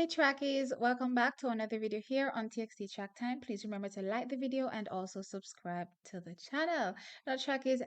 Hey trackies, welcome back to another video here on TXT Track Time. Please remember to like the video and also subscribe to the channel. Now trackies,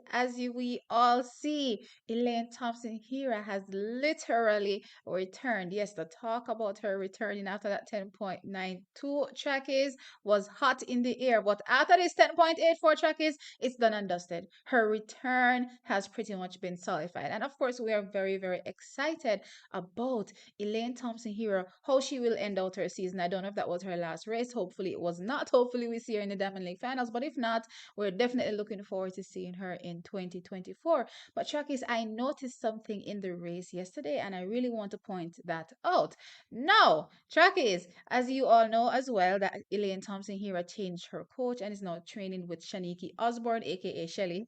we all see, Elaine Thompson Hira has literally returned. Yes, the talk about her returning after that 10.92 trackies was hot in the air, but after this 10.84 trackies, it's done and dusted. Her return has pretty much been solidified. And of course, we are very, very excited about Elaine Thompson Hero, how she will end out her season. I don't know if that was her last race. Hopefully it was not. Hopefully we see her in the Diamond League finals. But if not, we're definitely looking forward to seeing her in 2024. But Trakis, I noticed something in the race yesterday and I really want to point that out. Now, Trakis, as you all know as well, that Elaine Thompson Hero changed her coach and is now training with Shaniki Osborne, aka Shelly.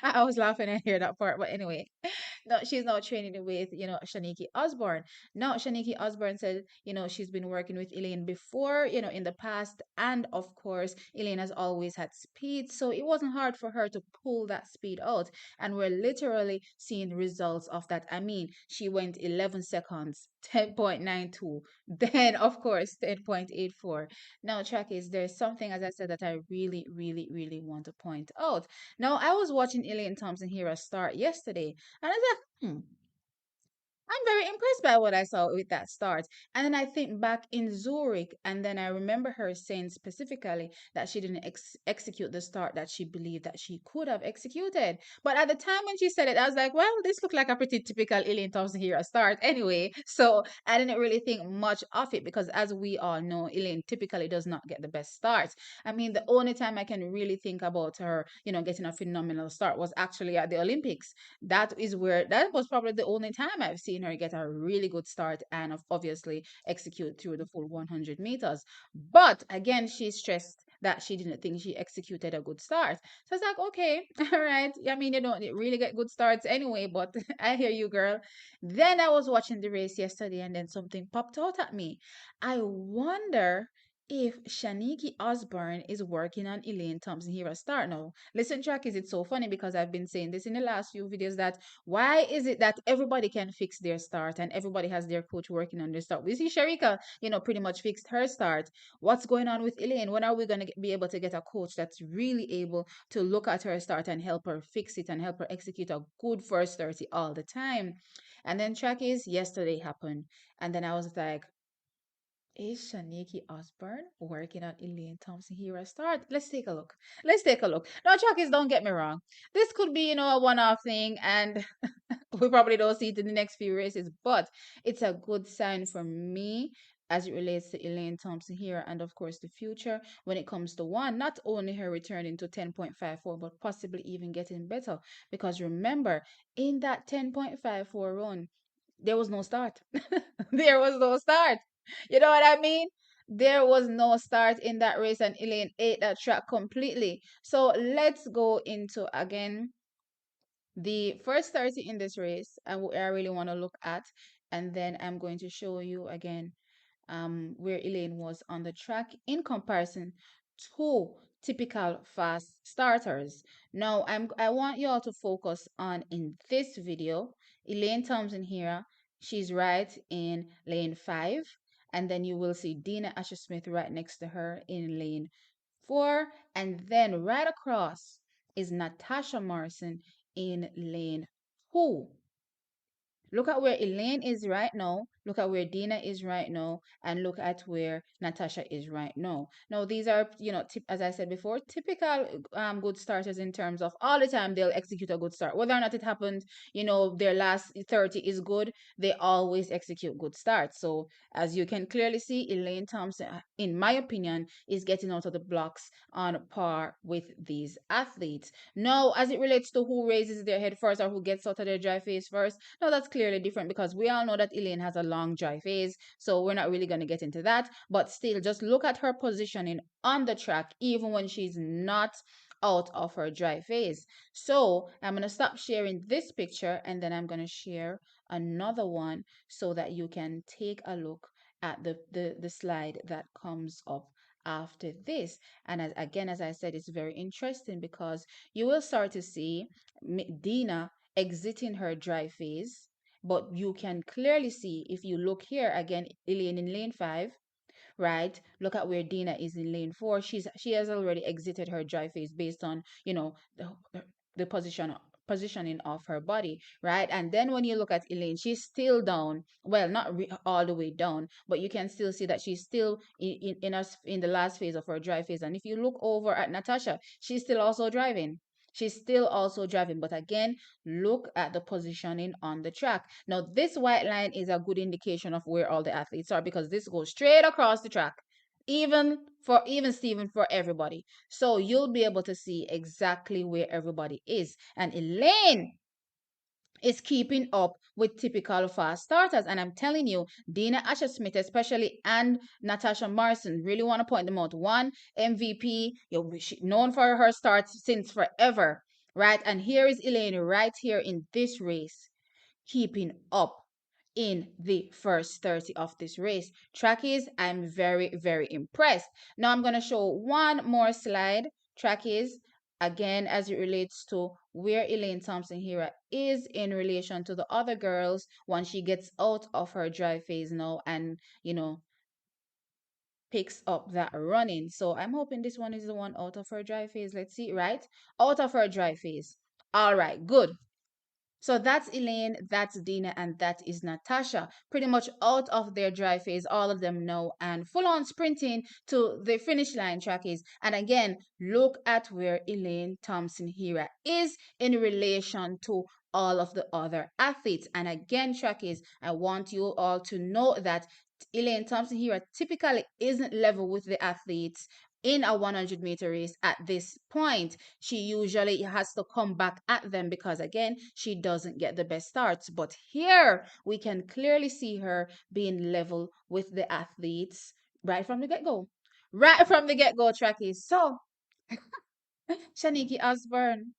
I was laughing and hear that part, but anyway, no, she's not training with, Shaniki Osborne. No, Shaniki Osborne said, she's been working with Elaine before, in the past. And of course, Elaine has always had speed. So it wasn't hard for her to pull that speed out. And we're literally seeing results of that. I mean, she went 11 seconds, 10.92. Then, of course, 10.84. Now, track is there's something, as I said, that I really, really, really want to point out. Now, I was watching Elaine Thompson Hero start yesterday, and I was like, I'm very impressed by what I saw with that start. And then I think back in Zurich, and then I remember her saying specifically that she didn't execute the start that she believed that she could have executed. But at the time when she said it, I was like, well, this looked like a pretty typical Elaine Thompson Hero start anyway. So I didn't really think much of it because, as we all know, Elaine typically does not get the best starts. I mean, the only time I can really think about her, getting a phenomenal start was actually at the Olympics. That was probably the only time I've seen her get a really good start and obviously execute through the full 100 meters. But again, she stressed that she didn't think she executed a good start. So it's like, okay, all right. I mean, you don't really get good starts anyway, but I hear you, girl. Then I was watching the race yesterday and then something popped out at me. I wonder if Shaniki Osborne is working on Elaine Thompson here at start now. Listen, track, is it so funny because I've been saying this in the last few videos that why is it that everybody can fix their start and everybody has their coach working on their start? We see Sharika, pretty much fixed her start. What's going on with Elaine? When are we going to be able to get a coach that's really able to look at her start and help her fix it and help her execute a good first 30 all the time? And then track is yesterday happened. And then I was like, is Shaniki Osborne working on Elaine Thompson here at start? Let's take a look. Let's take a look. Now, Chuckies, don't get me wrong. This could be, a one-off thing, and we probably don't see it in the next few races, but it's a good sign for me as it relates to Elaine Thompson here and of course the future when it comes to one, not only her returning to 10.54, but possibly even getting better. Because remember, in that 10.54 run, there was no start. There was no start. You know what I mean? There was no start in that race, and Elaine ate that track completely. So let's go into again the first 30 in this race, and what I really want to look at, and then I'm going to show you again where Elaine was on the track in comparison to typical fast starters. Now, I want you all to focus on in this video, Elaine Thompson here. She's right in lane 5, and then you will see Dina Asher Smith right next to her in lane 4, and then right across is Natasha Morrison in lane 2. Look at where Elaine is right now. Look at where Dina is right now, and look at where Natasha is right now. Now, these are, as I said before, typical good starters in terms of all the time they'll execute a good start. Whether or not it happened, their last 30 is good, they always execute good starts. So, as you can clearly see, Elaine Thompson, in my opinion, is getting out of the blocks on par with these athletes. Now, as it relates to who raises their head first or who gets out of their dry face first, no, that's clearly different because we all know that Elaine has a long dry phase, so we're not really going to get into that. But still, just look at her positioning on the track, even when she's not out of her dry phase. So I'm going to stop sharing this picture and then I'm going to share another one so that you can take a look at the slide that comes up after this. And again, as I said, it's very interesting because you will start to see Dina exiting her dry phase But you can clearly see if you look here again, Elaine in lane 5, right? Look at where Dina is in lane 4. She has already exited her dry phase based on, the positioning of her body, right? And then when you look at Elaine, she's still down. Well, not all the way down, but you can still see that she's still in the last phase of her dry phase. And if you look over at Natasha, she's still also driving. She's still also driving, but again, look at the positioning on the track. Now, this white line is a good indication of where all the athletes are because this goes straight across the track, even Steven, for everybody. So you'll be able to see exactly where everybody is. And Elaine is keeping up with typical fast starters. And I'm telling you, Dina Asher Smith, especially, and Natasha Morrison, really want to point them out. One, MVP, known for her starts since forever, right? And here is Elaine right here in this race, keeping up in the first 30 of this race. Trackies, I'm very, very impressed. Now I'm going to show one more slide. Trackies, again, as it relates to where Elaine Thompson here is in relation to the other girls once she gets out of her dry phase now and, picks up that running. So I'm hoping this one is the one out of her dry phase. Let's see, right? Out of her dry phase. All right, good. So that's Elaine, that's Dina, and that is Natasha. Pretty much out of their dry phase, all of them know, and full on sprinting to the finish line, trackies. And again, look at where Elaine Thompson Hira is in relation to all of the other athletes. And again, trackies, I want you all to know that Elaine Thompson Hira typically isn't level with the athletes in a 100-meter race at this point. She usually has to come back at them because, again, she doesn't get the best starts. But here we can clearly see her being level with the athletes right from the get go. Right from the get go, trackies. So, Shaniki Osborne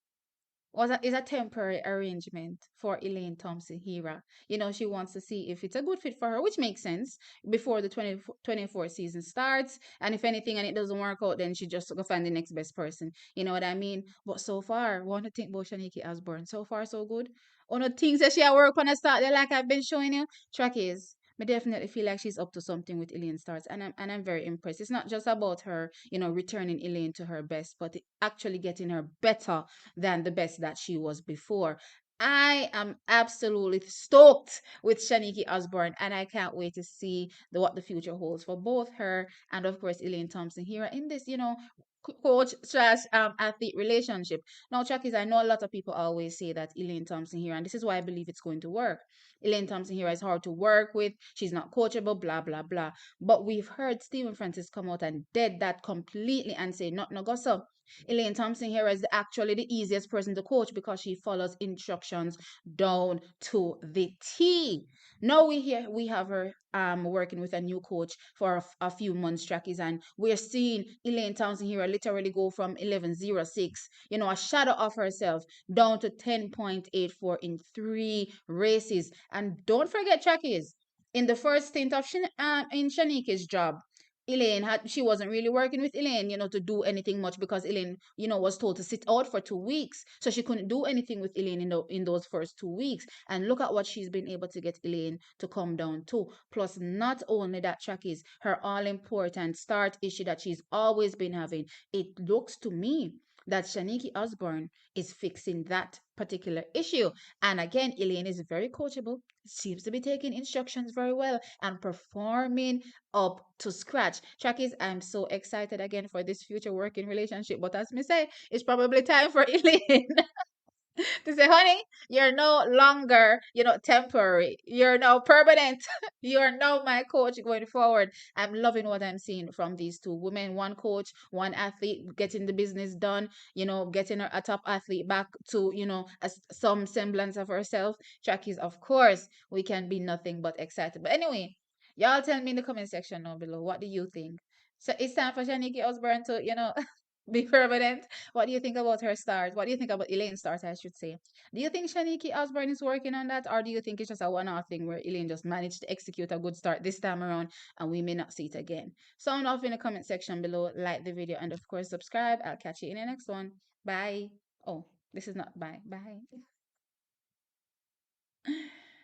is a temporary arrangement for Elaine Thompson Hira. She wants to see if it's a good fit for her, which makes sense before the 2024 season starts. And if anything and it doesn't work out, then she just go find the next best person. You know what I mean? But so far, want to think about Shaniki Osborne. So far, so good. One of the things that she at work on the start there, like I've been showing you, track is I definitely feel like she's up to something with Elaine starts, and I'm very impressed. It's not just about her, returning Elaine to her best, but actually getting her better than the best that she was before. I am absolutely stoked with Shaniki Osborne, and I can't wait to see what the future holds for both her and, of course, Elaine Thompson here in this, coach slash athlete relationship. Now, Chuck, I know a lot of people always say that Elaine Thompson here, and this is why I believe it's going to work. Elaine Thompson here is hard to work with. She's not coachable, blah, blah, blah. But we've heard Stephen Francis come out and dead that completely and say, not no go so. Elaine Thompson here is actually the easiest person to coach because she follows instructions down to the T. Now we have her working with a new coach for a few months, trackies, and we're seeing Elaine Thompson here literally go from 11.06, a shadow of herself, down to 10.84 in 3 races. And don't forget, trackies, in the first stint of in Shanika's job, Elaine she wasn't really working with Elaine, to do anything much because Elaine, was told to sit out for 2 weeks. So she couldn't do anything with Elaine in those first 2 weeks. And look at what she's been able to get Elaine to come down to. Plus, not only that, track is her all important start issue that she's always been having. It looks to me that Shaniki Osborne is fixing that particular issue. And again, Elaine is very coachable, seems to be taking instructions very well and performing up to scratch. Trackies, I'm so excited again for this future working relationship. But as me say, it's probably time for Elaine to say, honey, you're no longer, temporary. You're now permanent. You're now my coach going forward. I'm loving what I'm seeing from these two women, one coach, one athlete, getting the business done, getting her a top athlete back to, some semblance of herself. Trackies, of course, we can be nothing but excited. But anyway, y'all tell me in the comment section down below, what do you think? So it's time for Shaniki Osborne to, be permanent. What do you think about her start? What do you think about Elaine's start, I should say? Do you think Shaniki Osborne is working on that, or do you think it's just a one-off thing where Elaine just managed to execute a good start this time around and we may not see it again? Sound off in the comment section below, like the video, and of course subscribe. I'll catch you in the next one. Bye. Oh, this is not bye. Bye.